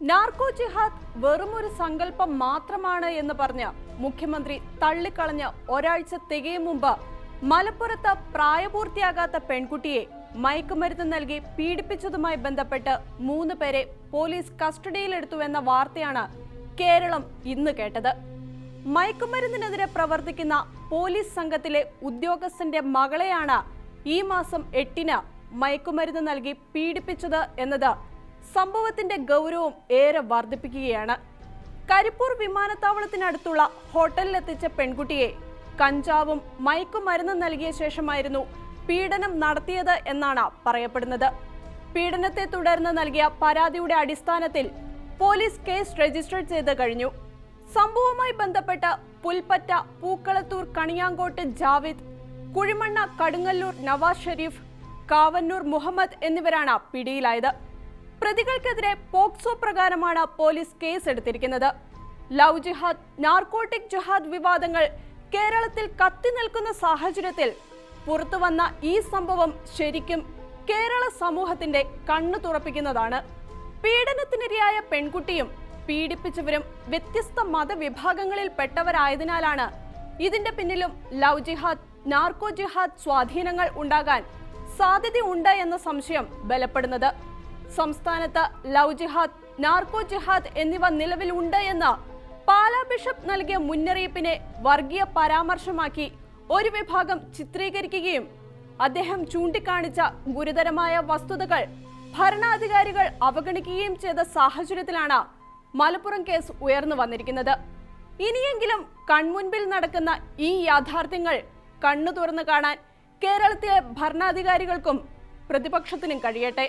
Narco ജിഹാദ് വെറുമൊരു സങ്കല്പം മാത്രമാണ് എന്ന് പറഞ്ഞ് മുഖ്യമന്ത്രി തള്ളിക്കളഞ്ഞ ഒരാഴ്ച തികയും മുമ്പ് മലപ്പുറത്ത് പ്രായപൂർത്തിയാകാത്ത പെൺകുട്ടിയെ മയക്കുമരുന്ന് നൽകി പീഡിപ്പിച്ചതുമായി ബന്ധപ്പെട്ട് 3 പേരെ പോലീസ് കസ്റ്റഡിയിലെടുത്തുവെന്ന വാർത്തയാണ് കേരളം ഇന്ന് കേട്ടത്. മയക്കുമരുന്നിനെതിരെ പ്രവർത്തിക്കുന്ന പോലീസ് സംഘത്തിലെ ഉദ്യോഗസ്ഥന്റെ മകളെയാണ് ഈ മാസം 8-ന് മയക്കുമരുന്ന് നൽകി പീഡിപ്പിച്ചത് എന്നത് സംഭവത്തിന്റെ ഗൗരവം ഏറെ വർദ്ധിപ്പിക്കുകയാണ്. കരിപ്പൂർ വിമാനത്താവളത്തിനടുത്തുള്ള ഹോട്ടലിലെത്തിച്ച പെൺകുട്ടിയെ കഞ്ചാവും മയക്കുമരുന്ന് നൽകിയ ശേഷമായിരുന്നു പീഡനം നടത്തിയത് എന്നാണ് പറയപ്പെടുന്നത്. പീഡനത്തെ തുടർന്ന് നൽകിയ പരാതിയുടെ അടിസ്ഥാനത്തിൽ പോലീസ് കേസ് രജിസ്റ്റർ ചെയ്ത് കഴിഞ്ഞു. സംഭവവുമായി ബന്ധപ്പെട്ട് പുൽപ്പറ്റ പൂക്കളത്തൂർ കണിയാങ്കോട്ട് ജാവിദ്, കുഴിമണ്ണ കടുങ്ങല്ലൂർ നവാസ് ഷെരീഫ്, കാവന്നൂർ മുഹമ്മദ് എന്നിവരാണ് പിടിയിലായത്. പ്രതികൾക്കെതിരെ പോക്സോ പ്രകാരമാണ് പോലീസ് കേസ് എടുത്തിരിക്കുന്നത്. ലവ് ജിഹാദ്, നാർക്കോട്ടിക് ജിഹാദ് വിവാദങ്ങൾ കേരളത്തിൽ കത്തി നിൽക്കുന്ന സാഹചര്യത്തിൽ പുറത്തുവന്ന ഈ സംഭവം ശരിക്കും കേരള സമൂഹത്തിന്റെ കണ്ണു തുറപ്പിക്കുന്നതാണ്. പീഡനത്തിനിരയായ പെൺകുട്ടിയും പീഡിപ്പിച്ചവരും വ്യത്യസ്ത മതവിഭാഗങ്ങളിൽ പെട്ടവരായതിനാലാണ് ഇതിന്റെ പിന്നിലും ലവ് ജിഹാദ്, നാർക്കോ ജിഹാദ് സ്വാധീനങ്ങൾ ഉണ്ടാകാൻ സാധ്യതയുണ്ട് എന്ന സംശയം ബലപ്പെടുന്നത്. സംസ്ഥാനത്ത് ലവ് ജിഹാദ്, നാർക്കോ ജിഹാദ് എന്നിവ നിലവിലുണ്ട് എന്ന് പാലാ ബിഷപ്പ് നൽകിയ മുന്നറിയിപ്പിനെ വർഗീയ പരാമർശമാക്കി ഒരു വിഭാഗം ചിത്രീകരിക്കുകയും അദ്ദേഹം ചൂണ്ടിക്കാണിച്ച ഗുരുതരമായ വസ്തുതകൾ ഭരണാധികാരികൾ അവഗണിക്കുകയും ചെയ്ത സാഹചര്യത്തിലാണ് മലപ്പുറം കേസ് ഉയർന്നു വന്നിരിക്കുന്നത്. ഇനിയെങ്കിലും കൺമുൻപിൽ നടക്കുന്ന ഈ യാഥാർത്ഥ്യങ്ങൾ കണ്ണു തുറന്നു കാണാൻ കേരളത്തിലെ ഭരണാധികാരികൾക്കും പ്രതിപക്ഷത്തിനും കഴിയട്ടെ.